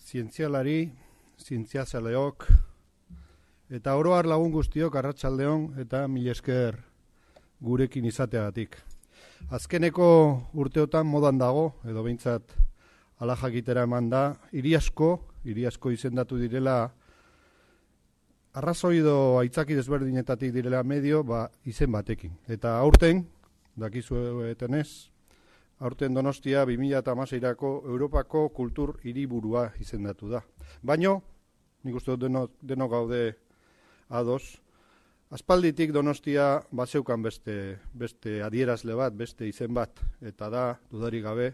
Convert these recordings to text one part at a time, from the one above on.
zientzialari, zientziazaleok, eta oroar lagun guztiok arratsaldeon eta mila esker gurekin izateagatik. Azkeneko urteotan modan dago, edo behintzat ala jakitera eman da, hiri asko izendatu direla, arrazoi edo aitzaki desberdinetatik direla medio, izen batekin. Eta aurten, dakizuetenez, aurten Donostia 2016ko Europako kultur hiriburua izendatu da. Baino, nik uste dut denok gaude ados, aspalditik Donostia bazeukan beste adierazle bat, beste izen bat, eta da, dudarik gabe,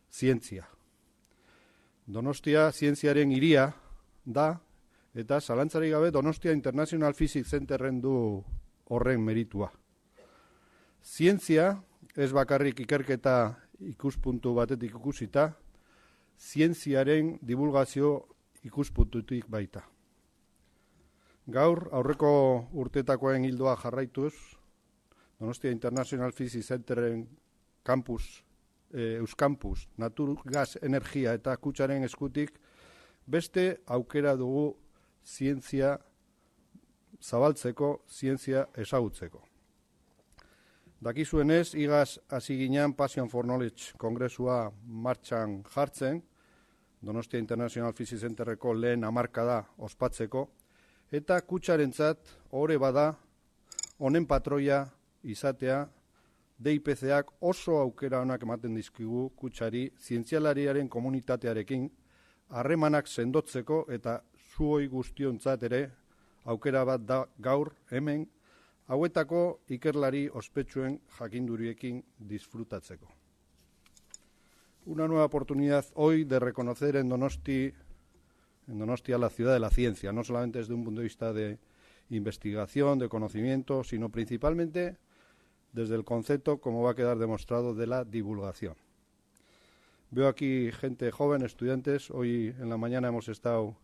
zientzia. Donostia zientziaren hiria da, eta zalantzarik gabe Donostia International Physics Centerren du horren meritua. Zientzia, ez bakarrik ikerketa ikuspuntu batetik ikusita, zientziaren divulgazio ikuspuntutik baita. Gaur, aurreko urtetakoen hildoa jarraituz, Donostia International Physics Centerren campus, Euskampus, Naturgas Energia eta Kutxaren eskutik, beste aukera dugu zientzia zabaltzeko, zientzia ezagutzeko. Dakizuenez, igaz hasi ginen Passion for Knowledge kongresua martxan jartzen, Donostia International Physics Centerreko lehen hamarkada ospatzeko, eta Kutxarentzat ohore bada honen patroia izatea, DIPC-ak oso aukera onak ematen dizkigu Kutxari zientzialariaren komunitatearekin harremanak sendotzeko eta zuoi guztiontzat ere aukera bat da gaur hemen hauetako ikerlari ospetsuen jakinduriekin disfrutatzeko. Una nueva oportunidad hoy de reconocer en Donostia la ciudad de la ciencia, no solamente desde un punto de vista de investigación, de conocimiento, sino principalmente desde el concepto, como va a quedar demostrado, de la divulgación. Veo aquí gente joven, estudiantes. Hoy en la mañana hemos estado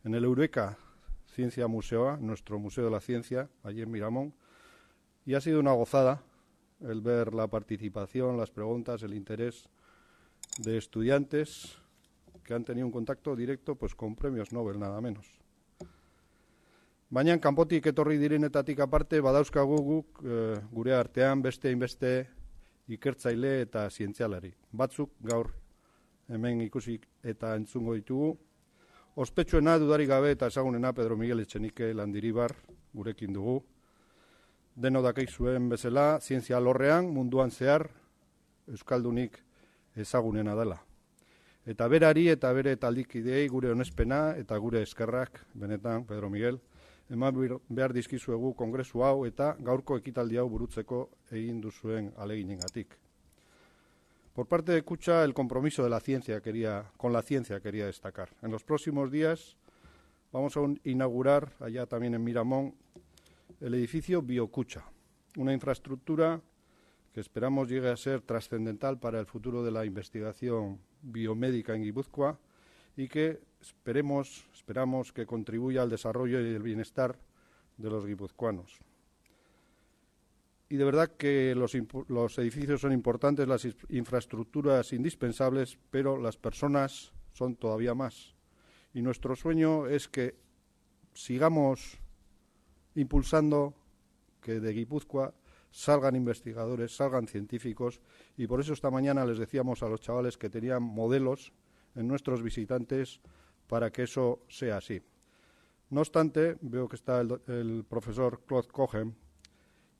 en el Eureka Ciencia Museoa, nuestro Museo de la Ciencia, allí en Miramón, y ha sido una gozada el ver la participación, las preguntas, el interés de estudiantes que han tenido un contacto directo pues con premios Nobel, nada menos. Baina kanpotik etorri direnetatik aparte badauzkagu guk gure artean beste ikertzaile eta zientzialari. Batzuk gaur hemen ikusi eta entzungo ditugu. Ospetsuena dudarik gabe eta ezagunena Pedro Miguel Etxenike Landiribar gurekin dugu. Deno dakizuen bezala, zientzia alorrean munduan zehar euskaldunik ezagunena dela. Eta berari eta bere taldikideei gure onespena eta gure eskerrak, benetan, Pedro Miguel, eman behar dizkizuegu kongresu hau eta gaurko ekitaldi hau burutzeko egin duzuen aleginengatik. Por parte de Kutxa, el compromiso de la ciencia con la ciencia quería destacar. En los próximos días vamos a inaugurar, allá también en Miramón, el edificio BioKutxa, una infraestructura que esperamos llegue a ser trascendental para el futuro de la investigación biomédica en Guipúzcoa y que esperamos que contribuya al desarrollo y el bienestar de los guipuzcoanos. Y de verdad que los edificios son importantes, las infraestructuras indispensables, pero las personas son todavía más. Y nuestro sueño es que sigamos impulsando que de Guipúzcoa salgan investigadores, salgan científicos, y por eso esta mañana les decíamos a los chavales que tenían modelos en nuestros visitantes para que eso sea así. No obstante, veo que está el profesor Claude Cohen,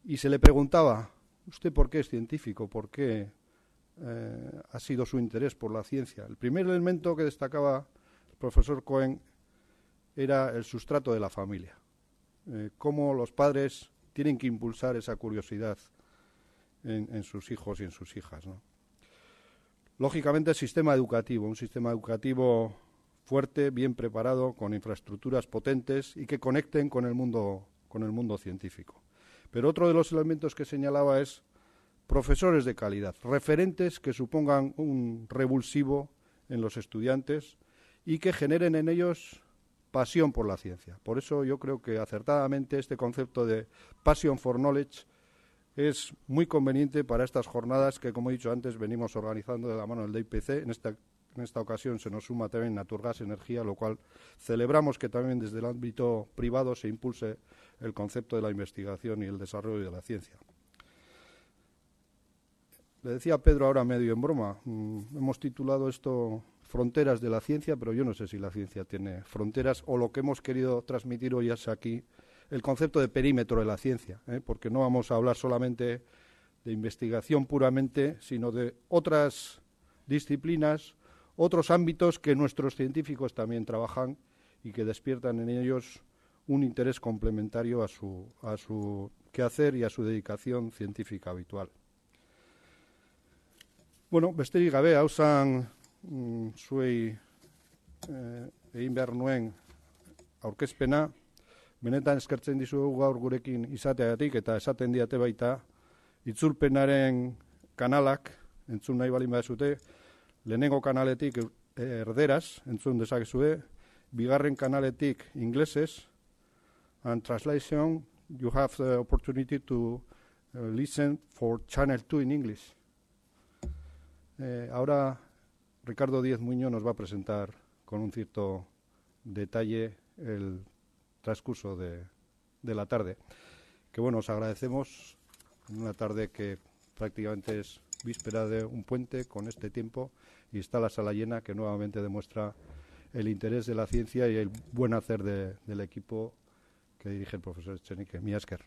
y se le preguntaba, ¿usted por qué es científico? ¿Por qué ha sido su interés por la ciencia? El primer elemento que destacaba el profesor Cohen era el sustrato de la familia. Cómo los padres tienen que impulsar esa curiosidad en sus hijos y en sus hijas, ¿no? Lógicamente, un sistema educativo fuerte, bien preparado, con infraestructuras potentes y que conecten con el mundo científico. Pero otro de los elementos que señalaba es profesores de calidad, referentes que supongan un revulsivo en los estudiantes y que generen en ellos pasión por la ciencia. Por eso yo creo que acertadamente este concepto de Passion for Knowledge es muy conveniente para estas jornadas que, como he dicho antes, venimos organizando de la mano del DIPC, en este en esta ocasión se nos suma también Naturgas Energía, lo cual celebramos que también desde el ámbito privado se impulse el concepto de la investigación y el desarrollo de la ciencia. Le decía a Pedro ahora medio en broma, hemos titulado esto Fronteras de la Ciencia, pero yo no sé si la ciencia tiene fronteras o lo que hemos querido transmitir hoy es aquí el concepto de perímetro de la ciencia, porque no vamos a hablar solamente de investigación puramente, sino de otras disciplinas, otros ámbitos que nuestros científicos también trabajan y que despiertan en ellos un interés complementario a su quehacer y a su dedicación científica habitual. Bueno, besterik gabe, hausan zuei egin behar nuen aurkezpena, benetan eskertzen dizuegu gaur gurekin izateagatik eta esaten diate baita itzulpenaren kanalak entzun nahi balin baduzue, lehenengo kanaletik erderaz entzun dezakezue, bigarren kanaletik inglesez, and translation you have the opportunity to listen for Channel 2 in English. Ahora Ricardo Díez Muñoz nos va a presentar con un cierto detalle el transcurso de la tarde. Que bueno, os agradecemos en una tarde que prácticamente es víspera de un puente con este tiempo y está la sala llena, que nuevamente demuestra el interés de la ciencia y el buen hacer del equipo que dirige el profesor Echenique. Mi esker.